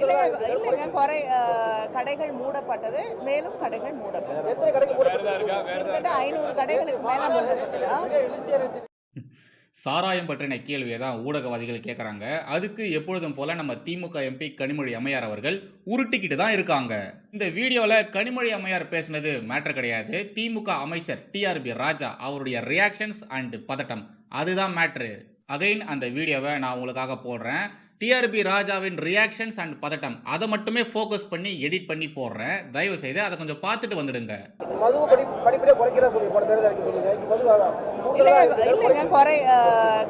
இல்லைங்க கடைகள் மூடப்பட்டது, மேலும் கடைகள் மூடப்பட்டது. கிட்டத்தட்ட 500 கடைகளுக்கு மேல மூடப்பட்டது. சாராயம் பற்றின கேள்வியை தான் ஊடகவாதிகள் கேட்குறாங்க. அதுக்கு எப்பொழுதும் போல நம்ம திமுக எம்பி கனிமொழி அம்மையார் அவர்கள் உருட்டிக்கிட்டு தான் இருக்காங்க. இந்த வீடியோவில் கனிமொழி அம்மையார் பேசினது மேட்டர் கிடையாது. திமுக அமைச்சர் டிஆர்பி ராஜா அவருடைய ரியாக்ஷன்ஸ் அண்ட் பதட்டம் அதுதான் மேட்ரு. அகைன் அந்த வீடியோவை நான் உங்களுக்காக போடுறேன். டிஆர்பி ராஜாவின் ரியாக்ஷன்ஸ் அண்ட் பதட்டம் அதை மட்டுமே ஃபோக்கஸ் பண்ணி எடிட் பண்ணி போடுறேன். தயவு செய்து அதை கொஞ்சம் பார்த்துட்டு வந்துடுங்க. இல்லைங்க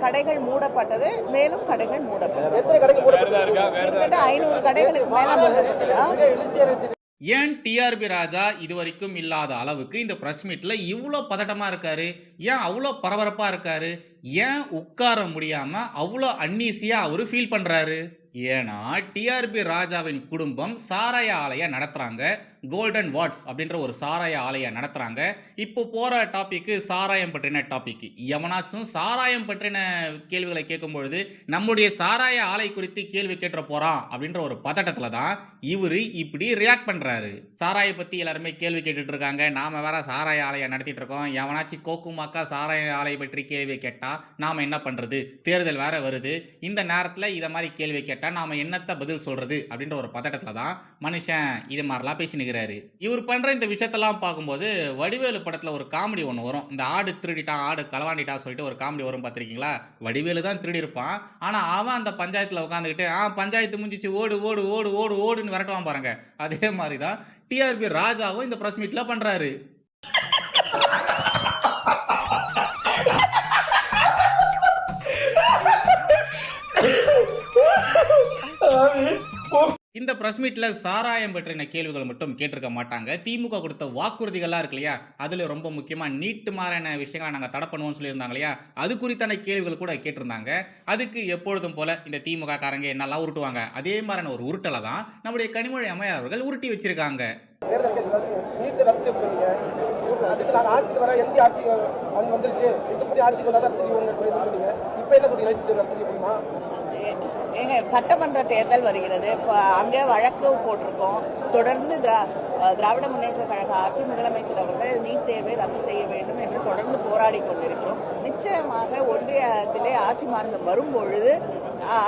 கடைகள் மூடப்பட்டது, மேலும் கடைகள் மூடப்பட்டது. கிட்டத்தட்ட 500 கடைகளுக்கு மேல மூடப்பட்டது. ஏன் டிஆர்பி ராஜா இதுவரைக்கும் இல்லாத அளவுக்கு இந்த பிரஸ் மீட்ல இவ்வளோ பதட்டமா இருக்காரு? ஏன் அவ்வளோ பரபரப்பா இருக்காரு? ஏன் உட்கார முடியாம அவ்வளோ அன்னீசியா அவரு ஃபீல் பண்றாரு? ஏன்னா டிஆர்பி ராஜாவின் குடும்பம் சாராய ஆலையை நடத்துறாங்க. கோல்டன் வாட்ஸ் அப்படின்ற ஒரு சாராய ஆலையை நடத்துறாங்க. இப்போ போற டாபிக் சாராயம் பற்றின டாபிக். எவனாச்சும் சாராயம் பற்றின கேள்விகளை கேட்கும் பொழுது நம்முடைய சாராய ஆலை குறித்து கேள்வி கேட்ட போறான் அப்படின்ற ஒரு பதட்டத்துல தான் இவரு இப்படி ரியாக்ட் பண்றாரு. சாராய பத்தி எல்லாருமே கேள்வி கேட்டுட்டு இருக்காங்க. நாம வேற சாராய ஆலையை நடத்திட்டு இருக்கோம். எவனாச்சும் கோக்குமாக்கா சாராய ஆலை பற்றி கேள்வி கேட்டா நாம என்ன பண்றது? தேர்தல் வேற வருது. இந்த நேரத்துல இத மாதிரி கேள்வி கேட்டா நாம என்னத்த பதில் சொல்றது அப்படின்ற ஒரு பதட்டத்துல தான் மனுஷன் இது மாதிரிலாம் பேசினு. இவர் பண்ற இந்த விஷயத்தெல்லாம் பார்க்கும்போது வடிவேலு படத்துல ஒரு காமெடி ஒன்று வரும். இந்த ஆடு திருடிட்டான், ஆடு களவாண்டிட்டா சொல்லிட்டு ஒரு காமெடி வரும், பார்த்திருக்கீங்களா? வடிவேலு தான் திருடி இருப்பான். ஆனா அவன் அந்த பஞ்சாயத்துல உட்காந்துக்கிட்டு பஞ்சாயத்து முடிஞ்சிச்சு ஓடு ஓடு ஓடு ஓடு ஓடுன்னு விரட்டுவான் பாருங்க. அதே மாதிரிதான் டிஆர்பி ராஜாவும் இந்த பிரஸ் மீட்ல பண்றாரு. இந்த பிரஸ் மீட்ல சாராயம் பற்றின கேள்விகள் மட்டும் கேட்டிருக்க மாட்டாங்க. திமுக கொடுத்த வாக்குறுதிகள்லாம் இருக்கு இல்லையா, அதுல ரொம்ப முக்கியமா நீட்டு மாதிரியான விஷயங்களை நாங்க தடை பண்ணுவோம் சொல்லியிருந்தாங்க இல்லையா, அது குறித்தான கேள்விகள் கூட கேட்டிருந்தாங்க. அதுக்கு எப்பொழுதும் போல இந்த திமுக காரங்க என்னெல்லாம் உருட்டுவாங்க, அதே மாதிரியான ஒரு உருட்டலை தான் நம்முடைய கனிமொழி அம்மையார் அவர்கள் உருட்டி வச்சிருக்காங்க. எங்க சட்டமன்ற தேர்தல் வருகிறது. அங்கே வழக்கு போட்டிருக்கோம். தொடர்ந்து திராவிட முன்னேற்ற கழக ஆட்சி முதலமைச்சர் அவர்கள் நீட் தேர்வை ரத்து செய்ய வேண்டும் என்று தொடர்ந்து போராடி கொண்டிருக்கிறோம். நிச்சயமாக ஒன்றியத்திலே ஆட்சி மாற்றம் வரும் பொழுது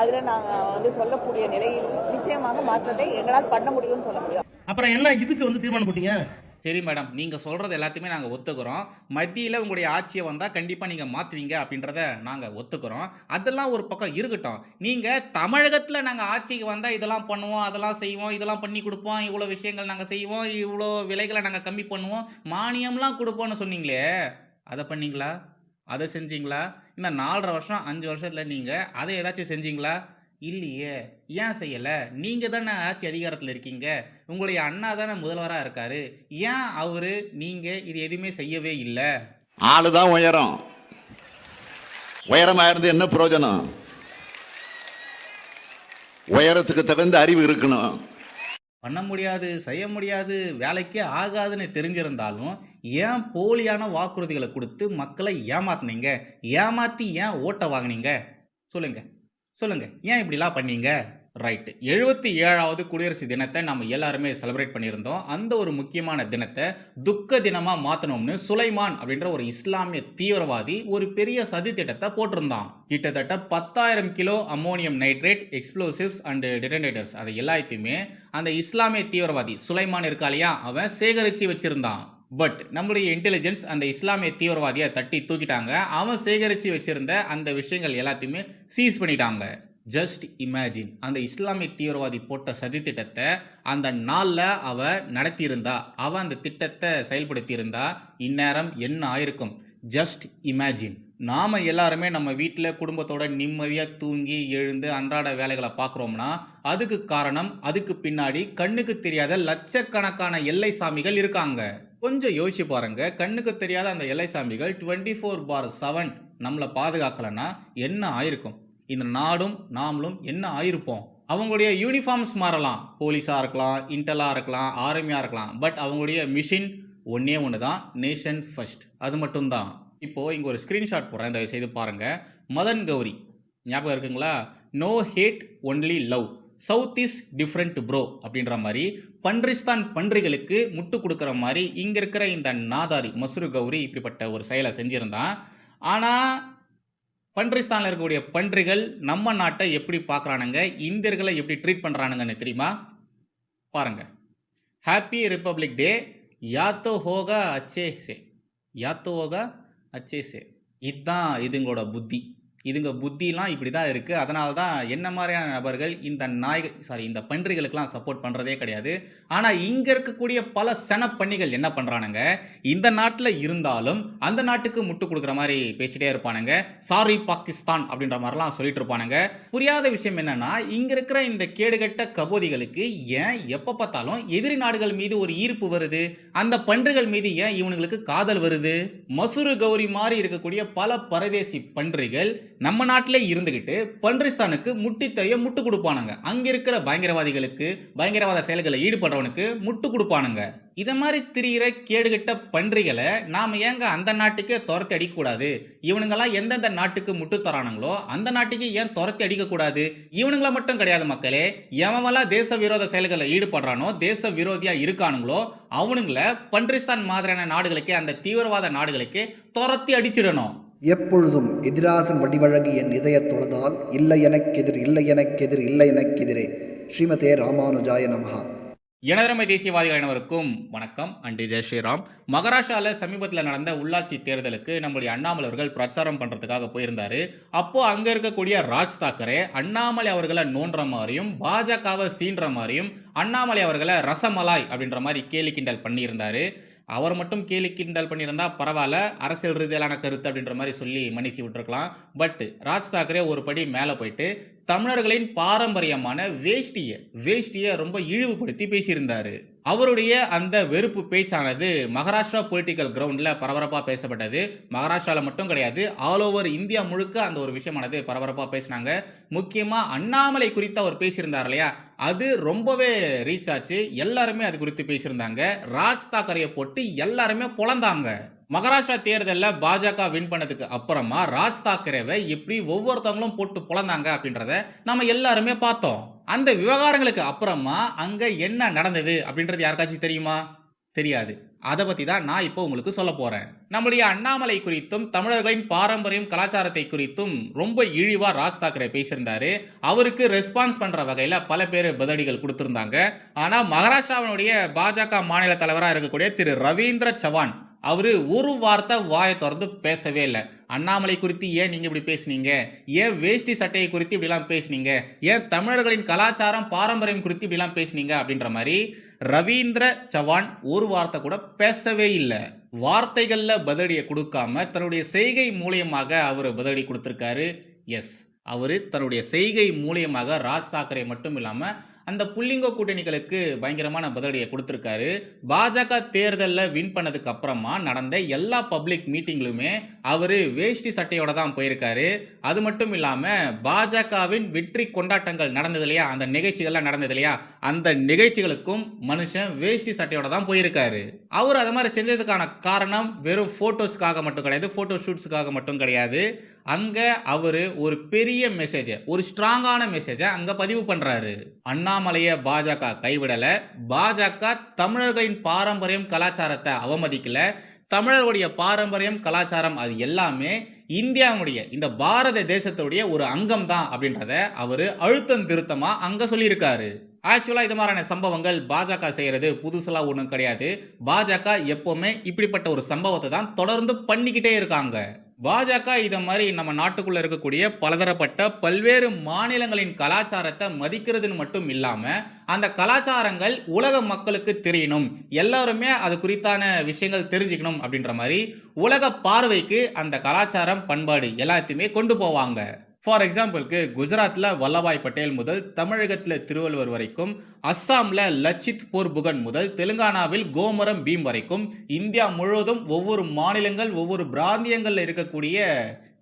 அதுல நாங்க சொல்லக்கூடிய நிலையில் நிச்சயமாக மாற்றத்தை எங்களால் பண்ண முடியும்னு சொல்ல முடியும். அப்புறம் என்ன இதுக்கு தீர்மானம் போட்டீங்க? சரி மேடம், நீங்கள் சொல்கிறது எல்லாத்தையுமே நாங்கள் ஒத்துக்கிறோம். மத்தியில் உங்களுடைய ஆட்சியை வந்தால் கண்டிப்பாக நீங்கள் மாற்றுவீங்க அப்படின்றத நாங்கள் ஒத்துக்கிறோம். அதெல்லாம் ஒரு பக்கம் இருக்கட்டும். நீங்கள் தமிழகத்தில் நாங்கள் ஆட்சிக்கு வந்தால் இதெல்லாம் பண்ணுவோம், அதெல்லாம் செய்வோம், இதெல்லாம் பண்ணி கொடுப்போம், இவ்வளோ விஷயங்கள் நாங்கள் செய்வோம், இவ்வளோ விலைகளை நாங்கள் கம்மி பண்ணுவோம், மானியம்லாம் கொடுப்போம்னு சொன்னீங்களே, அதை பண்ணீங்களா? அதை செஞ்சீங்களா? இந்த 4.5 வருஷம் 5 வருஷத்தில் நீங்கள் அதை ஏதாச்சும் செஞ்சீங்களா? இல்லையே. ஏன் செய்யலை? நீங்கள் தானே ஆட்சி அதிகாரத்தில் இருக்கீங்க. உங்களுடைய அண்ணா தானே முதல்வராக இருக்காரு. ஏன் அவரு நீங்கள் இது எதுவுமே செய்யவே இல்லை? ஆளுதான் உயரம். உயரமா இருந்து என்ன பிரயோஜனம்? உயரத்துக்கு தகுந்த அறிவு இருக்கணும். பண்ண முடியாது, செய்ய முடியாது, வேலைக்கே ஆகாதுன்னு தெரிஞ்சிருந்தாலும் ஏன் போலியான வாக்குறுதிகளை கொடுத்து மக்களை ஏமாத்துனீங்க? ஏமாத்தி ஏன் ஓட்ட வாங்கினீங்க? சொல்லுங்க சொல்லுங்க, ஏன் இப்படிலாம் பண்ணீங்க? ரைட், 77வது குடியரசு தினத்தை நம்ம எல்லாருமே செலிப்ரேட் பண்ணியிருந்தோம். அந்த ஒரு முக்கியமான தினத்தை துக்க தினமா மாற்றணும்னு சுலைமான் அப்படின்ற ஒரு இஸ்லாமிய தீவிரவாதி ஒரு பெரிய சதி திட்டத்தை போட்டிருந்தான். கிட்டத்தட்ட 10,000 kilo ammonium nitrate, explosives and detonators அதை எல்லாத்தையுமே அந்த இஸ்லாமிய தீவிரவாதி சுலைமான் இருக்கா இல்லையா, அவன் சேகரித்து வச்சிருந்தான். பட் நம்மளுடைய இன்டெலிஜென்ஸ் அந்த இஸ்லாமிய தீவிரவாதியை தட்டி தூக்கிட்டாங்க. அவன் சேகரித்து வச்சிருந்த அந்த விஷயங்கள் எல்லாத்தையுமே சீஸ் பண்ணிட்டாங்க. ஜஸ்ட் இமேஜின், அந்த இஸ்லாமிய தீவிரவாதி போட்ட சதி திட்டத்தை அந்த நாளில் அவ நடத்தியிருந்தா, அவன் அந்த திட்டத்தை செயல்படுத்தியிருந்தா இந்நேரம் என்ன ஆயிருக்கும்? Just imagine. நாம் எல்லாருமே நம்ம வீட்டில் குடும்பத்தோட நிம்மதியாக தூங்கி எழுந்து அன்றாட வேலைகளை பார்க்குறோம்னா அதுக்கு காரணம், அதுக்கு பின்னாடி கண்ணுக்கு தெரியாத லட்சக்கணக்கான எல்லை சாமிகள் இருக்காங்க. கொஞ்சம் யோசிச்சு பாருங்க, கண்ணுக்கு தெரியாத அந்த எல்லை சாமிகள் 24/7 நம்மளை பாதுகாக்கலைன்னா என்ன ஆயிருக்கும்? இந்த நாடும் நாமளும் என்ன ஆயிருப்போம்? அவங்களுடைய யூனிஃபார்ம்ஸ் மாறலாம், போலீஸாக இருக்கலாம், இன்டலாக இருக்கலாம், ஆர்மியாக இருக்கலாம், பட் அவங்களுடைய மிஷின் ஒன்றே ஒன்று தான், நேஷன் ஃபர்ஸ்ட். அது மட்டும்தான். இப்போது இங்கே ஒரு ஸ்க்ரீன்ஷாட் போடுறேன், தயவு செய்து பாருங்கள். மதன் கௌரி ஞாபகம் இருக்குங்களா? No hate only love, south is different bro அப்படின்ற மாதிரி பன்றிஸ்தான் பன்றிகளுக்கு முட்டு கொடுக்குற மாதிரி இங்கே இருக்கிற இந்த நாதாரி மசூரு கௌரி இப்படிப்பட்ட ஒரு செயலை செஞ்சுருந்தான். ஆனால் பன்றிஸ்தானில் இருக்கக்கூடிய பன்றிகள் நம்ம நாட்டை எப்படி பார்க்குறானுங்க, இந்தியர்களை எப்படி ட்ரீட் பண்ணுறானுங்கன்னு தெரியுமா? பாருங்க. ஹாப்பி ரிப்பப்ளிக் டே, யாத்தோ ஹோகா அச்சே சே, யாத்தோ ஹோகா அச்சே சே. இதுதான் இதுங்களோட புத்தி. இதுங்க புத்திலாம் இப்படி தான் இருக்குது. அதனால தான் என்ன மாதிரியான நபர்கள் இந்த பன்றிகளுக்கெல்லாம் சப்போர்ட் பண்ணுறதே கிடையாது. ஆனால் இங்கே இருக்கக்கூடிய பல சனப்பன்னிகள் என்ன பண்ணுறானுங்க, இந்த நாட்டில் இருந்தாலும் அந்த நாட்டுக்கு முட்டு கொடுக்குற மாதிரி பேசிகிட்டே இருப்பானுங்க. சாரி பாகிஸ்தான் அப்படின்ற மாதிரிலாம் சொல்லிட்டு இருப்பானுங்க. புரியாத விஷயம் என்னன்னா, இங்கே இருக்கிற இந்த கேடுகட்ட கபோதிகளுக்கு ஏன் எப்போ பார்த்தாலும் எதிரி நாடுகள் மீது ஒரு ஈர்ப்பு வருது, அந்த பன்றிகள் மீது ஏன் இவனுங்களுக்கு காதல் வருது? மசூரு கௌரி மாதிரி இருக்கக்கூடிய பல பரதேசி பன்றிகள் நம்ம நாட்டிலே இருந்துகிட்டு பன்றிஸ்தானுக்கு முட்டு கொடுப்பானுங்க. அங்க இருக்கிற பயங்கரவாதிகளுக்கு, பயங்கரவாத செயல்களை ஈடுபடுறவனுக்கு முட்டு கொடுப்பானுங்க. இதை மாதிரி திரிகிற கேடுகட்ட பன்றிகளை நாம் ஏங்க அந்த நாட்டுக்கே துரத்தி அடிக்கக்கூடாது? இவனுங்கெல்லாம் எந்தெந்த நாட்டுக்கு முட்டு தரானுங்களோ அந்த நாட்டுக்கு ஏன் துரத்தி அடிக்கக்கூடாது? இவனுங்களை மட்டும் கிடையாது மக்களே, எவனெல்லாம் தேச விரோத செயல்களை ஈடுபடுறானோ, தேச விரோதியா இருக்கானுங்களோ அவனுங்களை பன்றிஸ்தான் மாதிரியான நாடுகளுக்கே, அந்த தீவிரவாத நாடுகளுக்கே துரத்தி அடிச்சிடணும். எப்பொழுதும் எதிராசன் வடிவழகு என் இதயத் தொழுதால் இல்லை எனக்கெதிர் இல்லை எனக்கெதிர் இல்லை எனக்கெதிரே. ஸ்ரீமதே ராமானுஜாய நமஹா. எனதருமை தேசியவாதிகள் அனைவருக்கும் வணக்கம். அண்டி ஜெய் ஸ்ரீராம். மகாராஷ்டிராவில் சமீபத்தில் நடந்த உள்ளாட்சி தேர்தலுக்கு நம்மளுடைய அண்ணாமலை அவர்கள் பிரச்சாரம் பண்ணுறதுக்காக போயிருந்தாரு. அப்போது அங்கே இருக்கக்கூடிய ராஜ் தாக்கரே அண்ணாமலை அவர்களை நோன்ற மாதிரியும் பாஜகவை சீன்ற மாதிரியும் அண்ணாமலை அவர்களை ரசமலாய் அப்படின்ற மாதிரி கேலி கிண்டல் பண்ணியிருந்தாரு. அவர் மட்டும் கேலி கிண்டல் பண்ணியிருந்தா பரவாயில்ல, அரசியல் ரீதியிலான கருத்து அப்படின்ற மாதிரி சொல்லி மன்னிச்சு விட்டுருக்கலாம். பட் ராஜ் தாக்கரே ஒரு படி மேலே போயிட்டு தமிழர்களின் பாரம்பரியமான வேஷ்டியை ரொம்ப இழிவுபடுத்தி பேசியிருந்தாரு. அவருடைய அந்த வெறுப்பு பேச்சானது மகாராஷ்டிரா பொலிட்டிக்கல் கிரவுண்டில் பரபரப்பாக பேசப்பட்டது. மகாராஷ்டிராவில் மட்டும் கிடையாது, ஆல் ஓவர் இந்தியா முழுக்க அந்த ஒரு விஷயமானது பரபரப்பாக பேசினாங்க. முக்கியமாக அண்ணாமலை குறித்து அவர் பேசியிருந்தார் இல்லையா, அது ரொம்பவே ரீச் ஆச்சு. எல்லாருமே அது குறித்து பேசியிருந்தாங்க. ராஜ் தாக்கரையை போட்டு எல்லாருமே பொழந்தாங்க. மகாராஷ்டிரா தேர்தலில் பாஜக வின் பண்ணதுக்கு அப்புறமா ராஜ் தாக்கரேவை எப்படி ஒவ்வொருத்தவங்களும் போட்டு பொழந்தாங்க அப்படின்றத நம்ம எல்லாருமே பார்த்தோம். அந்த விவகாரங்களுக்கு அப்புறமா அங்க என்ன நடந்தது அப்படின்றது யாருக்காச்சும் தெரியுமா? தெரியாது. அதை பற்றி தான் நான் இப்போ உங்களுக்கு சொல்ல போகிறேன். நம்முடைய அண்ணாமலை குறித்தும் தமிழர்களின் பாரம்பரியம் கலாச்சாரத்தை குறித்தும் ரொம்ப இழிவாக ராஜ் தாக்கரே பேசியிருந்தாரு. அவருக்கு ரெஸ்பான்ஸ் பண்ணுற வகையில் பல பேர் பதிலடிகள் கொடுத்துருந்தாங்க. ஆனால் மகாராஷ்டிராவினுடைய பாஜக மாநில தலைவராக இருக்கக்கூடிய திரு ரவீந்திர சவான் அவர் ஒரு வார்த்தை வாயை திறந்து பேசவே இல்லை. அண்ணாமலை குறித்து ஏன் நீங்கள் இப்படி பேசுனீங்க, ஏன் வேஷ்டி சட்டையை குறித்து இப்படிலாம் பேசுனீங்க, ஏன் தமிழர்களின் கலாச்சாரம் பாரம்பரியம் குறித்து இப்படிலாம் பேசுனீங்க அப்படின்ற மாதிரி ரவீந்திர சவான் ஒரு வார்த்தை கூட பேசவே இல்லை. வார்த்தைகளில் பதிலடியை கொடுக்காம தன்னுடைய செய்கை மூலியமாக அவர் பதிலடி கொடுத்துருக்காரு. எஸ், அவர் தன்னுடைய செய்கை மூலியமாக ராஜ் தாக்கரே மட்டும் இல்லாமல் அந்த புள்ளிங்கோ கூட்டணிகளுக்கு பயங்கரமான பதிலடியை கொடுத்துருக்காரு. பாஜக தேர்தலில் வின் பண்ணதுக்கு அப்புறமா நடந்த எல்லா பப்ளிக் மீட்டிங்லுமே அவர் வேஷ்டி சட்டையோட தான் போயிருக்காரு. அது மட்டும் இல்லாமல் பாஜகவின் வெற்றி கொண்டாட்டங்கள் நடந்தது இல்லையா, அந்த நிகழ்ச்சிகள்லாம் நடந்தது இல்லையா, அந்த நிகழ்ச்சிகளுக்கும் மனுஷன் வேஷ்டி சட்டையோட தான் போயிருக்காரு. அவர் அது மாதிரி செஞ்சதுக்கான காரணம் வெறும் ஃபோட்டோஸ்க்காக மட்டும் கிடையாது, ஃபோட்டோ ஷூட்ஸுக்காக மட்டும் கிடையாது. அங்கே அவர் ஒரு பெரிய மெசேஜை, ஒரு ஸ்ட்ராங்கான மெசேஜை அங்கே பதிவு பண்ணுறாரு. அண்ணாமலையை பாஜக கைவிடலை, பாஜக தமிழர்களின் பாரம்பரியம் கலாச்சாரத்தை அவமதிக்கலை, தமிழர்களுடைய பாரம்பரியம் கலாச்சாரம் அது எல்லாமே இந்தியாவுடைய, இந்த பாரத தேசத்துடைய ஒரு அங்கம் தான் அப்படின்றத அவர் அழுத்தம் திருத்தமாக அங்கே சொல்லியிருக்காரு. ஆக்சுவலாக இது மாதிரியான சம்பவங்கள் பாஜக செய்கிறது புதுசெல்லாம் ஒன்றும் கிடையாது. பாஜக எப்போவுமே இப்படிப்பட்ட ஒரு சம்பவத்தை தான் தொடர்ந்து பண்ணிக்கிட்டே இருக்காங்க. பாஜக இதை மாதிரி நம்ம நாட்டுக்குள்ள இருக்கக்கூடிய பலதரப்பட்ட பல்வேறு மாநிலங்களின் கலாச்சாரத்தை மதிக்கிறதுன்னு மட்டும் இல்லாமல் அந்த கலாச்சாரங்கள் உலக மக்களுக்கு தெரியணும், எல்லாருமே அது குறித்தான விஷயங்கள் தெரிஞ்சுக்கணும் அப்படின்ற மாதிரி உலக பார்வைக்கு அந்த கலாச்சாரம் பண்பாடு எல்லாத்தையுமே கொண்டு போவாங்க. ஃபார் எக்ஸாம்பிளுக்கு குஜராத்தில் வல்லபாய் பட்டேல் முதல் தமிழகத்தில் திருவள்ளுவர் வரைக்கும், அஸ்ஸாமில் லச்சித் போர்புகன் முதல் தெலுங்கானாவில் கோமரம் பீம் வரைக்கும் இந்தியா முழுவதும் ஒவ்வொரு மாநிலங்கள் ஒவ்வொரு பிராந்தியங்களில் இருக்கக்கூடிய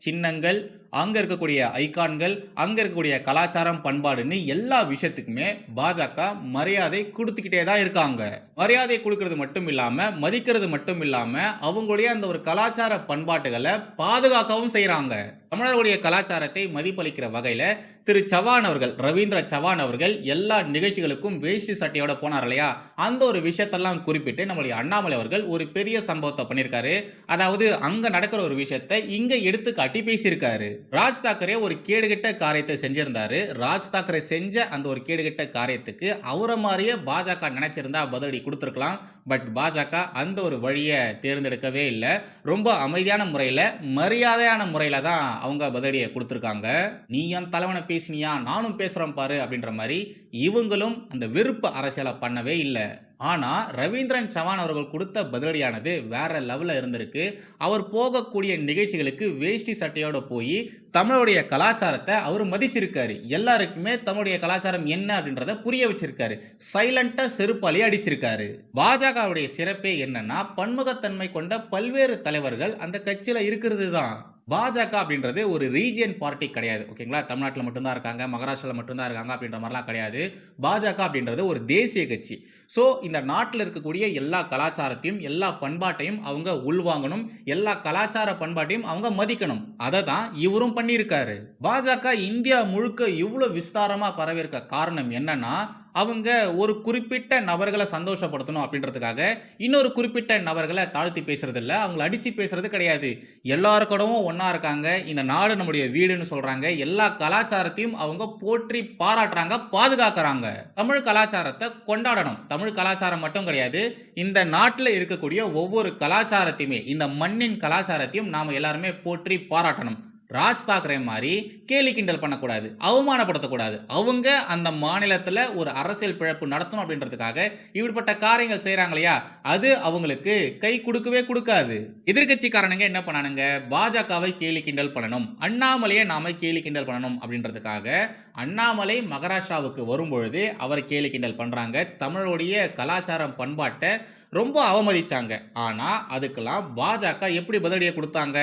சின்னங்கள், அங்கே இருக்கக்கூடிய ஐகான்கள், அங்கே இருக்கக்கூடிய கலாச்சாரம் பண்பாடுன்னு எல்லா விஷயத்துக்குமே பாஜக மரியாதை கொடுத்துக்கிட்டே தான் இருக்காங்க. மரியாதை கொடுக்கறது மட்டும் இல்லாமல் மதிக்கிறது மட்டும் இல்லாமல் அவங்களுடைய அந்த ஒரு கலாச்சார பண்பாட்டுகளை பாதுகாக்கவும் செய்கிறாங்க. தமிழர்களுடைய கலாச்சாரத்தை மதிப்பளிக்கிற வகையில திரு சவான் அவர்கள், ரவீந்திர சவான் அவர்கள் எல்லா நிகழ்ச்சிகளுக்கும் வேஷ்டி சட்டையோட போனார் இல்லையா, அந்த ஒரு விஷயத்தெல்லாம் குறிப்பிட்டு நம்மளுடைய அண்ணாமலை அவர்கள் ஒரு பெரிய சம்பவத்தை பண்ணியிருக்காரு. அதாவது அங்க நடக்கிற ஒரு விஷயத்தை இங்க எடுத்து காட்டி பேசியிருக்காரு. ராஜ் தாக்கரே ஒரு கேடுகெட்ட காரியத்தை செஞ்சிருந்தாரு. ராஜ் தாக்கரே செஞ்ச அந்த ஒரு கேடுகெட்ட காரியத்துக்கு அவரை மாதிரியே பாஜக நினைச்சிருந்தா பதிலடி கொடுத்திருக்கலாம். பட் பாஜக அந்த ஒரு வழியை தேர்ந்தெடுக்கவே இல்லை. ரொம்ப அமைதியான முறையில், மரியாதையான முறையில் தான் அவங்க பதிலடியை கொடுத்துருக்காங்க. நீ என் தலைவனை பேசினியா, நானும் பேசுகிறேன் பாரு அப்படின்ற மாதிரி இவங்களும் அந்த விருப்ப அரசியலை பண்ணவே இல்லை. ஆனா ரவீந்திரன் சவான் அவர்கள் கொடுத்த பதிலடியானது வேற லெவல்ல இருந்திருக்கு. அவர் போகக்கூடிய நிகழ்ச்சிகளுக்கு வேஷ்டி சட்டையோட போய் தமிழுடைய கலாச்சாரத்தை அவர் மதிச்சிருக்காரு. எல்லாருக்குமே தமிழுடைய கலாச்சாரம் என்ன அப்படின்றத புரிய வச்சிருக்காரு. சைலண்டா செருப்பாலே அடிச்சிருக்காரு. பாஜகவுடைய சிறப்பே என்னன்னா, பன்முகத்தன்மை கொண்ட பல்வேறு தலைவர்கள் அந்த கட்சியில இருக்கிறது தான். பாஜக அப்படின்றது ஒரு ரீஜியன் பார்ட்டி கிடையாது. ஓகேங்களா, தமிழ்நாட்டில் மட்டும்தான் இருக்காங்க, மகாராஷ்டிராவில் மட்டும்தான் இருக்காங்க அப்படின்ற மாதிரிலாம் கிடையாது. பாஜக அப்படின்றது ஒரு தேசிய கட்சி. ஸோ இந்த நாட்டில் இருக்கக்கூடிய எல்லா கலாச்சாரத்தையும், எல்லா பண்பாட்டையும் அவங்க உள்வாங்கணும், எல்லா கலாச்சார பண்பாட்டையும் அவங்க மதிக்கணும். அதை தான் இவரும் பண்ணியிருக்காரு. பாஜக இந்தியா முழுக்க இவ்வளோ விஸ்தாரமாக பரவியிருக்க காரணம் என்னன்னா, அவங்க ஒரு குறிப்பிட்ட நபர்களை சந்தோஷப்படுத்தணும் அப்படின்றதுக்காக இன்னொரு குறிப்பிட்ட நபர்களை தாழ்த்தி பேசுறது இல்லை, அவங்களை அடிச்சு பேசுறது கிடையாது. எல்லாருக்கூடவும் ஒன்னா இருக்காங்க. இந்த நாடு நம்முடைய வீடுன்னு சொல்றாங்க. எல்லா கலாச்சாரத்தையும் அவங்க போற்றி பாராட்டுறாங்க, பாதுகாக்கிறாங்க. தமிழ் கலாச்சாரத்தை கொண்டாடணும். தமிழ் கலாச்சாரம் மட்டும் கிடையாது, இந்த நாட்டில் இருக்கக்கூடிய ஒவ்வொரு கலாச்சாரத்தையுமே, இந்த மண்ணின் கலாச்சாரத்தையும் நாம எல்லாருமே போற்றி பாராட்டணும். ராஜ் தாக்கரே மாதிரி கேலி கிண்டல் பண்ணக்கூடாது, அவமானப்படுத்தக்கூடாது. அவங்க அந்த மாநிலத்தில் ஒரு அரசியல் பிழப்பு நடத்தணும் அப்படின்றதுக்காக இப்படிப்பட்ட காரியங்கள் செய்கிறாங்க இல்லையா, அது அவங்களுக்கு கை கொடுக்கவே கொடுக்காது. எதிர்கட்சிக்காரனுங்க என்ன பண்ணானுங்க, பாஜகவை கேலி கிண்டல் பண்ணணும், அண்ணாமலையை நாம கேலி கிண்டல் பண்ணணும் அப்படின்றதுக்காக அண்ணாமலை மகாராஷ்டிராவுக்கு வரும்பொழுது அவர் கேலி கிண்டல் பண்ணுறாங்க. தமிழுடைய கலாச்சாரம் பண்பாட்டை ரொம்ப அவமதிச்சாங்க. ஆனா அதுக்கெல்லாம் பாஜக எப்படி பதிலடியை கொடுத்தாங்க,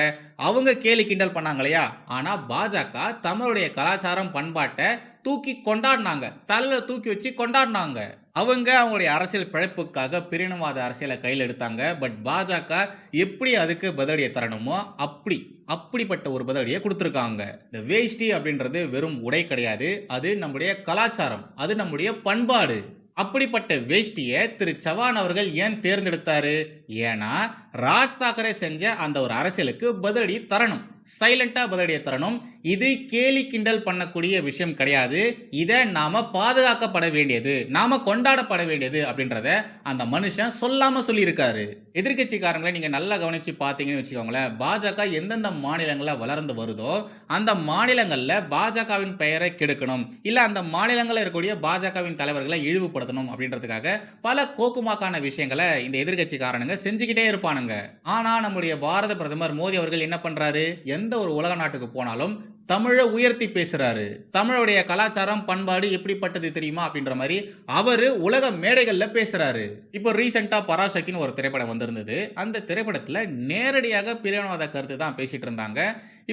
அவங்க கேலி கிண்டல் பண்ணாங்க இல்லையா, ஆனா பாஜக தமிழுடைய கலாச்சாரம் பண்பாட்டை தூக்கி கொண்டாடினாங்க, தலையில தூக்கி வச்சு கொண்டாடினாங்க. அவங்க அவங்களுடைய அரசியல் பிழைப்புக்காக பிரிவினைவாத அரசியலை கையில் எடுத்தாங்க. பட் பாஜக எப்படி அதுக்கு பதிலடியை தரணுமோ அப்படிப்பட்ட ஒரு பதிலடியை கொடுத்துருக்காங்க. இந்த வேஷ்டி அப்படின்றது வெறும் உடை கிடையாது, அது நம்முடைய கலாச்சாரம், அது நம்முடைய பண்பாடு. அப்படிப்பட்ட வேஷ்டியை திரு சவான் அவர்கள் ஏன் தேர்ந்தெடுத்தாரு? ஏன்னா ராஜ் தாக்கரே செஞ்ச அந்த ஒரு அரசியலுக்கு பதிலடி தரணும், சைலண்டா பதிலடியை தரணும். இது கேலி கிண்டல் பண்ணக்கூடிய விஷயம் கிடையாது. இதை நாம பாதுகாக்கப்பட வேண்டியது, நாம கொண்டாடப்பட வேண்டியது அப்படின்றத அந்த மனுஷன் சொல்லாம சொல்லியிருக்காரு. எதிர்கட்சிக்காரங்களை நீங்க நல்லா கவனிச்சு பார்த்தீங்கன்னு வச்சுக்கோங்களேன், பாஜக எந்தெந்த மாநிலங்களில் வளர்ந்து வருதோ அந்த மாநிலங்களில் பாஜகவின் பெயரை கெடுக்கணும், இல்ல அந்த மாநிலங்களில் இருக்கக்கூடிய பாஜகவின் தலைவர்களை இழிவுபடுத்தணும் அப்படின்றதுக்காக பல கோக்குமாக்கான விஷயங்களை இந்த எதிர்கட்சிக்காரனுங்க செஞ்சுக்கிட்டே இருப்பானுங்க. ஆனா நம்முடைய பாரத பிரதமர் மோடி அவர்கள் என்ன பண்றாரு, எந்த ஒரு உலக நாட்டுக்கு போனாலும் தமிழை உயர்த்தி பேசுறாரு. தமிழுடைய கலாச்சாரம் பண்பாடு எப்படிப்பட்டது தெரியுமா அப்படின்ற மாதிரி அவரு உலக மேடைகள்ல பேசுறாரு. இப்போ ரீசெண்டா பராசக்தின்னு ஒரு திரைப்படம் வந்திருந்தது. அந்த திரைப்படத்துல நேரடியாக பிரிவினைவாத கருத்து தான் பேசிட்டு இருந்தாங்க.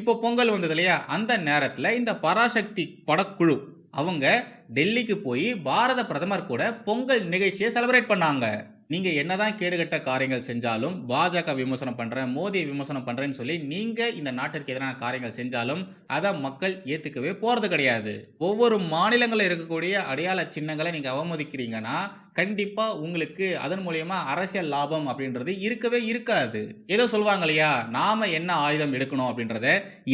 இப்போ பொங்கல் வந்தது இல்லையா, அந்த நேரத்துல இந்த பராசக்தி படக்குழு அவங்க டெல்லிக்கு போய் பாரத பிரதமர் கூட பொங்கல் நிகழ்ச்சியை செலிப்ரேட் பண்ணாங்க. நீங்க என்னதான் கேடுகட்ட காரியங்கள் செஞ்சாலும், பாஜக விமர்சனம் பண்றேன், மோடியை விமர்சனம் பண்றேன்னு சொல்லி நீங்க இந்த நாட்டிற்கு எதிரான காரியங்கள் செஞ்சாலும் அதை மக்கள் ஏத்துக்கவே போறது கிடையாது. ஒவ்வொரு மாநிலங்களில் இருக்கக்கூடிய அடையாள சின்னங்களை நீங்க அவமதிக்கிறீங்கன்னா கண்டிப்பா உங்களுக்கு அதன் மூலியமா அரசியல் லாபம் அப்படின்றது இருக்கவே இருக்காது. ஏதோ சொல்லுவாங்க இல்லையா, நாம என்ன ஆயுதம் எடுக்கணும் அப்படின்றத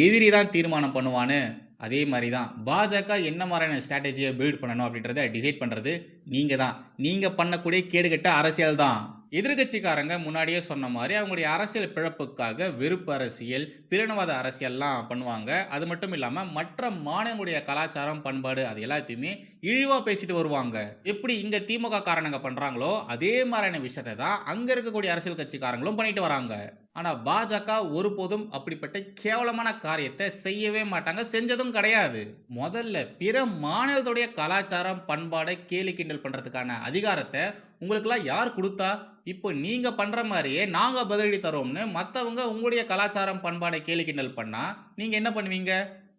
எதிரி தான் தீர்மானம் பண்ணுவான்னு, அதே மாதிரி தான் பாஜக என்ன மாதிரியான ஸ்ட்ராட்டஜியை பில்ட் பண்ணணும் அப்படின்றத டிசைட் பண்ணுறது நீங்கள் தான். நீங்கள் பண்ணக்கூடிய கேடுகட்ட அரசியல் தான். எதிர்கட்சிக்காரங்க முன்னாடியே சொன்ன மாதிரி அவங்களுடைய அரசியல் பிழப்புக்காக வெறுப்பு அரசியல், பிரிவினைவாத அரசியல்லாம் பண்ணுவாங்க. அது மட்டும் இல்லாமல் மற்ற மாநிலங்களுடைய கலாச்சாரம் பண்பாடு அது எல்லாத்தையுமே இழிவாக பேசிட்டு வருவாங்க. எப்படி இங்கே திமுக காரணங்க பண்ணுறாங்களோ அதே மாதிரியான விஷயத்தை தான் அங்கே இருக்கக்கூடிய அரசியல் கட்சிக்காரங்களும் பண்ணிட்டு வராங்க. ஆனால் பாஜக ஒருபோதும் அப்படிப்பட்ட கேவலமான காரியத்தை செய்யவே மாட்டாங்க, செஞ்சதும் கிடையாது. முதல்ல பிற மாநிலத்துடைய கலாச்சாரம் பண்பாடை கேலி கிண்டல் பண்ணுறதுக்கான அதிகாரத்தை உங்களுக்கெல்லாம் யார் கொடுத்தா? இப்போ நீங்க பண்ற மாதிரியே நாங்க பதிலடி தரோம்னு மற்றவங்க உங்களுடைய கலாச்சாரம் பண்பாடை கேலி கிண்டல் பண்ணா நீங்க என்ன பண்ணுவீங்க?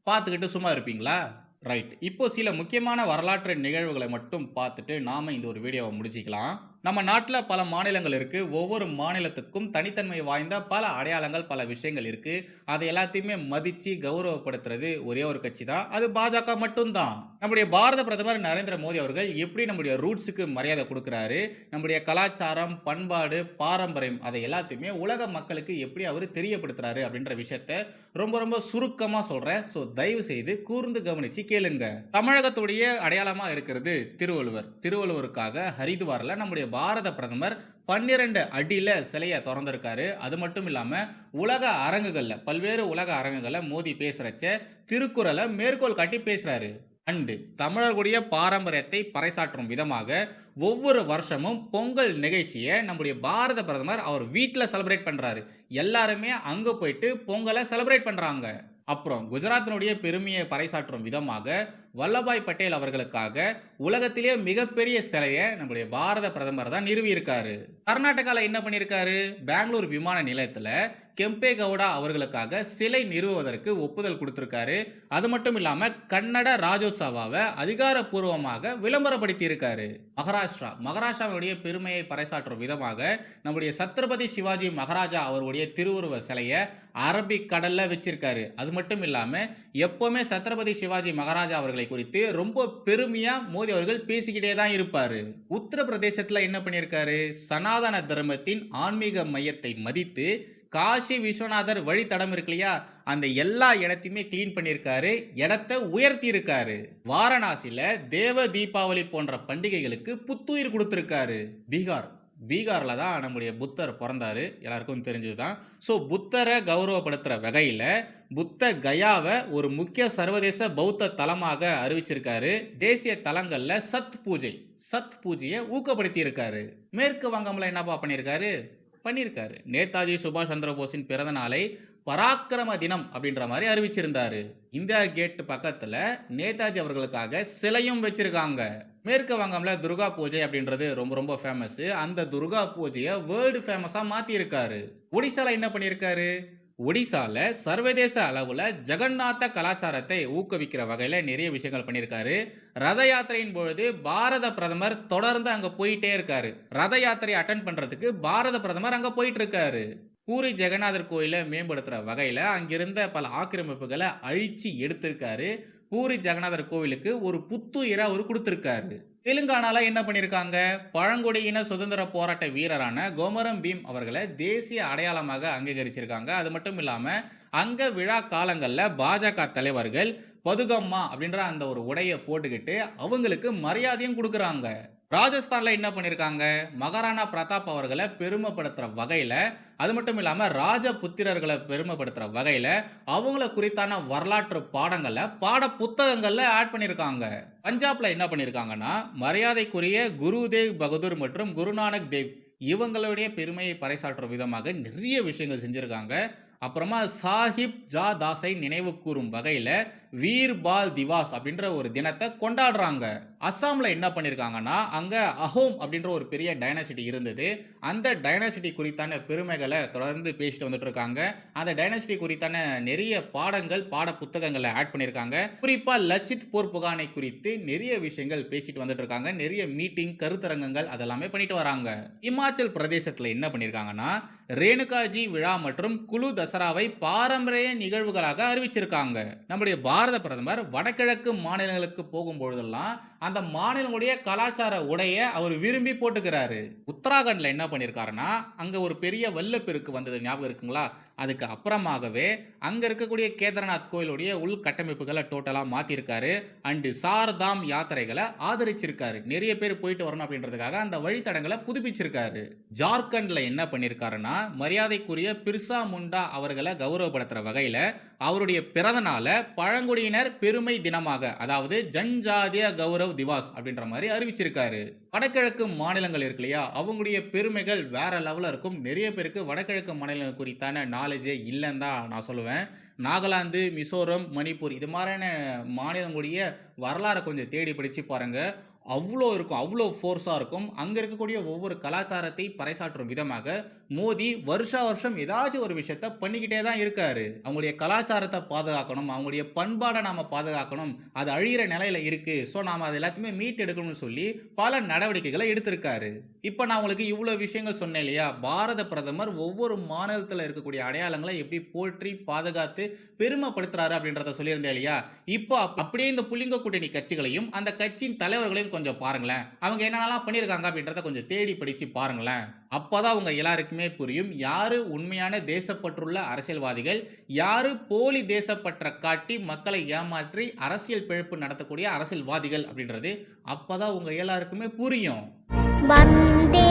பார்த்துக்கிட்டு சும்மா இருப்பீங்களா? ரைட். இப்போ சில முக்கியமான வரலாற்று நிகழ்வுகளை மட்டும் பார்த்துட்டு நாம இந்த ஒரு வீடியோவை முடிச்சிக்கலாம். நம்ம நாட்டுல பல மாநிலங்கள் இருக்கு. ஒவ்வொரு மாநிலத்துக்கும் தனித்தன்மை வாய்ந்த பல அடையாளங்கள், பல விஷயங்கள் இருக்கு. அதை எல்லாத்தையுமே மதிச்சு கௌரவப்படுத்துறது ஒரே ஒரு கட்சி தான். அது பாஜக மட்டும் தான். நம்முடைய பாரத பிரதமர் நரேந்திர மோடி அவர்கள் எப்படி நம்முடைய ரூட்ஸுக்கு மரியாதை கொடுக்கிறாரு, நம்முடைய கலாச்சாரம், பண்பாடு, பாரம்பரியம் அதை எல்லாத்தையுமே உலக மக்களுக்கு எப்படி அவர் தெரியப்படுத்துறாரு அப்படின்ற விஷயத்த ரொம்ப ரொம்ப சுருக்கமா சொல்றேன். ஸோ தயவு செய்து கூர்ந்து கவனிச்சு கேளுங்க. தமிழகத்துடைய அடையாளமா இருக்கிறது திருவள்ளுவர். திருவள்ளுவருக்காக ஹரித்வார்ல நம்முடைய பாரத பிரதமர் 12 அடியில சிலையை திறந்திருக்காரு. அது மட்டும் இல்லாம உலக அரங்குகள்ல, பல்வேறு உலக அரங்குகள்ல மோடி பேசுறச்ச திருக்குறளை மேற்கோள் காட்டி பேசுறாரு. அண்டு தமிழர்களுடைய பாரம்பரியத்தை பறைசாற்றும் விதமாக ஒவ்வொரு வருஷமும் பொங்கல் நிகழ்ச்சியை நம்முடைய பாரத பிரதமர் அவர் வீட்டில் செலிப்ரேட் பண்றாரு. எல்லாருமே அங்க போயிட்டு பொங்கலை செலிப்ரேட் பண்றாங்க. அப்புறம் குஜராத்தினுடைய பெருமையை பறைசாற்றும் விதமாக வல்லபாய் பட்டேல் அவர்களுக்காக உலகத்திலே மிகப்பெரிய சிலையை நம்முடைய பாரத பிரதமர் தான் நிறுவி இருக்காரு. கர்நாடகால என்ன பண்ணிருக்காரு, பெங்களூர் விமான நிலையத்துல கெம்பே கவுடா அவர்களுக்காக சிலை நிறுவுவதற்கு ஒப்புதல் கொடுத்திருக்காரு. அது மட்டும் இல்லாம கன்னட ராஜோத்சவாவை அதிகாரப்பூர்வமாக விளம்பரப்படுத்தி இருக்காரு. மகாராஷ்டிராவுடைய பெருமையை பறைசாற்றும் விதமாக நம்முடைய சத்ரபதி சிவாஜி மகாராஜா அவருடைய திருவுருவ சிலையை அரபிக் கடல்ல வச்சிருக்காரு. அது மட்டும் இல்லாம எப்பவுமே சத்ரபதி சிவாஜி மகாராஜா அவர்களை குறித்து ரொம்ப பெருமையா மோடி அவர்கள் பேசிக்கிட்டே தான் இருப்பாரு. உத்தரப்பிரதேசத்துல என்ன பண்ணியிருக்காரு, சனாதன தர்மத்தின் ஆன்மீக மையத்தை மதித்து காசி விஸ்வநாதர் வழித்தடம் இருக்கு இல்லையா, அந்த எல்லா இடத்தையுமே கிளீன் பண்ணியிருக்காரு, இடத்தை உயர்த்தி இருக்காரு. வாரணாசியில தேவ தீபாவளி போன்ற பண்டிகைகளுக்கு புத்துயிர் கொடுத்திருக்காரு. பீகார்ல தான் நம்முடைய புத்தர் பிறந்தாரு, எல்லாருக்கும் தெரிஞ்சதுதான். ஸோ புத்தரை கௌரவப்படுத்துற வகையில புத்த கயாவை ஒரு முக்கிய சர்வதேச பௌத்த தலமாக அறிவிச்சிருக்காரு. தேசிய தலங்கள்ல சத் பூஜையை ஊக்கப்படுத்தி இருக்காரு. மேற்கு வங்கம்ல என்னப்பா பண்ணியிருக்காரு, நேதாஜி சுபாஷ் சந்திர போஸின் பிறந்த நாளை பராக்கிரம தினம் அப்படின்ற மாதிரி அறிவிச்சிருந்தாரு. இந்தியா கேட் பக்கத்துல நேதாஜி அவர்களுக்காக சிலையும் வச்சிருக்காங்க. மேற்கு வங்கம்ல துர்கா பூஜை அப்படின்றது ரொம்ப ரொம்ப ஃபேமஸ். அந்த துர்கா பூஜையை வேர்ல்டு ஃபேமஸா மாத்தி இருக்காரு. ஒடிசால என்ன பண்ணியிருக்காரு, ஒடிசால சர்வதேச அளவுல ஜெகநாத கலாச்சாரத்தை ஊக்குவிக்கிற வகையில நிறைய விஷயங்கள் பண்ணியிருக்காரு. ரத யாத்திரையின் பொழுது பாரத பிரதமர் தொடர்ந்து அங்க போயிட்டே இருக்காரு. ரத யாத்திரை அட்டென்ட் பண்றதுக்கு பாரத பிரதமர் அங்க போயிட்டு இருக்காரு. பூரி ஜெகநாதர் கோயிலை மேம்படுத்துற வகையில அங்கிருந்த பல ஆக்கிரமிப்புகளை அழிச்சு எடுத்திருக்காரு. பூரி ஜெகநாதர் கோவிலுக்கு ஒரு புத்துயிரை அவர் கொடுத்திருக்காரு. தெலுங்கானால என்ன பண்ணிருக்காங்க, பழங்குடியின சுதந்திர போராட்ட வீரரான கோமரம் பீம் அவர்களை தேசிய அடையாளமாக அங்கீகரிச்சிருக்காங்க. அது மட்டும் இல்லாம அங்க விழா காலங்கள்ல பாஜக தலைவர்கள் பதுகம்மா அப்படின்ற அந்த ஒரு உடையை போட்டுக்கிட்டு அவங்களுக்கு மரியாதையும் கொடுக்கறாங்க. ராஜஸ்தான்ல என்ன பண்ணிருக்காங்க, மகாராணா பிரதாப் அவர்களை பெருமைப்படுத்துற வகையில, அது மட்டும் இல்லாம ராஜபுத்திரர்களை பெருமைப்படுத்துற வகையில அவங்கள குறித்தான வரலாற்று பாட புத்தகங்கள்ல ஆட் பண்ணிருக்காங்க. பஞ்சாப்ல என்ன பண்ணிருக்காங்கன்னா, மரியாதைக்குரிய குருதேவ் பகதூர் மற்றும் குருநானக் தேவ் இவங்களுடைய பெருமையை பறைசாற்றும் விதமாக நிறைய விஷயங்கள் செஞ்சிருக்காங்க. அப்புறமா சாஹிப் ஜா தாஸை நினைவு கூறும் வகையில வீர் பால் திவாஸ் அப்படின்ற ஒரு தினத்தை கொண்டாடுறாங்க. அஸ்ஸாம்ல என்ன பண்ணிருக்காங்கன்னா, அங்க அஹோம் அப்படின்ற ஒரு பெரிய டைனாசிட்டி இருந்தது. அந்த டைனாசிட்டி குறித்தான பெருமைகளை தொடர்ந்து பேசிட்டு வந்துட்டு இருக்காங்க. அந்த டைனாசிட்டி குறித்தான நிறைய பாட புத்தகங்களை ஆட் பண்ணிருக்காங்க. குறிப்பா லச்சித் போர்புகானை குறித்து நிறைய விஷயங்கள் பேசிட்டு வந்துட்டு இருக்காங்க. நிறைய மீட்டிங், கருத்தரங்கங்கள் அதெல்லாமே பண்ணிட்டு வராங்க. இமாச்சல் பிரதேசத்துல என்ன பண்ணிருக்காங்கன்னா, ரேணுகாஜி விழா மற்றும் குழு தசராவை பாரம்பரிய நிகழ்வுகளாக அறிவிச்சிருக்காங்க. நம்முடைய பாரத பிரதமர் வடகிழக்கு மாநிலங்களுக்கு போகும்பொழுதெல்லாம் அந்த மாநிலங்களுடைய கலாச்சார உடைய அவர் விரும்பி போட்டுக்கிறாரு. உத்தராகண்ட்ல என்ன பண்ணிருக்காருன்னா, அங்க ஒரு பெரிய வெள்ளப்பெருக்கு வந்தது ஞாபகம் இருக்குங்களா, அதுக்கு அப்புறமாகவே அங்க இருக்கக்கூடிய கேதார்நாத் கோயிலுடைய உள்கட்டமைப்புகளை டோட்டலா மாத்திருக்காரு. அண்ட் சார்தாம் யாத்திரைகளை ஆதரிச்சிருக்காரு. நிறைய பேர் போயிட்டு வரணும் அப்படின்றதுக்காக அந்த வழித்தடங்களை புதுப்பிச்சிருக்காரு. ஜார்க்கண்ட்ல என்ன பண்ணிருக்காருன்னா, மரியாதைக்குரிய பிர்சா முண்டா அவர்களை கௌரவப்படுத்துற வகையில அவருடைய பிறந்த நாளை பழங்குடியினர் பெருமை தினமாக, அதாவது ஜன்ஜாதிய கௌரவ் திவாஸ் அப்படின்ற மாதிரி அறிவிச்சிருக்காரு. வடகிழக்கு மாநிலங்கள் இருக்கு இல்லையா, அவங்களுடைய பெருமைகள் வேற லெவல்ல இருக்கும். நிறைய பேருக்கு வடகிழக்கு மாநிலங்கள் குறித்தான நாலேஜே இல்லைன்னு தான் நான் சொல்லுவேன். நாகாலாந்து, மிசோரம், மணிப்பூர் இது மாதிரியான மாநிலங்களுடைய வரலாறை கொஞ்சம் தேடி படிச்சு பாருங்க. அவ்வளோ இருக்கும், அவ்வளோ ஃபோர்ஸாக இருக்கும். அங்கே இருக்கக்கூடிய ஒவ்வொரு கலாச்சாரத்தை பறைசாற்றும் விதமாக மோடி வருஷா வருஷம் ஏதாச்சும் ஒரு விஷயத்த பண்ணிக்கிட்டே தான் இருக்காரு. அவங்களுடைய கலாச்சாரத்தை பாதுகாக்கணும், அவங்களுடைய பண்பாடை நாம பாதுகாக்கணும், அது அழியிற நிலையில இருக்கு, ஸோ நாம அது எல்லாத்தையுமே மீட் எடுக்கணும்னு சொல்லி பல நடவடிக்கைகளை எடுத்திருக்காரு. இப்போ நான் உங்களுக்கு இவ்வளோ விஷயங்கள் சொன்னேன் இல்லையா? பாரத பிரதமர் ஒவ்வொரு மாநிலத்தில் இருக்கக்கூடிய அடையாளங்களை எப்படி போற்றி பாதுகாத்து பெருமைப்படுத்துறாரு அப்படின்றத சொல்லியிருந்தேன் இல்லையா? இப்போ அப்படியே இந்த புலிங்க கூட்டணி கட்சிகளையும் அந்த கட்சியின் தலைவர்களையும் கொஞ்சம் பாருங்களேன். அவங்க என்னென்னலாம் பண்ணியிருக்காங்க அப்படின்றத கொஞ்சம் தேடி படிச்சு பாருங்களேன். அப்பதான் அவங்க எல்லாருக்குமே புரியும் யாரு உண்மையான தேசப்பற்றுள்ள அரசியல்வாதிகள், யாரு போலி தேசப்பற்ற காட்டி மக்களை ஏமாற்றி அரசியல் பிழைப்பு நடத்தக்கூடிய அரசியல்வாதிகள் அப்படின்றது அப்பதான் உங்க எல்லாருக்குமே புரியும். வந்தே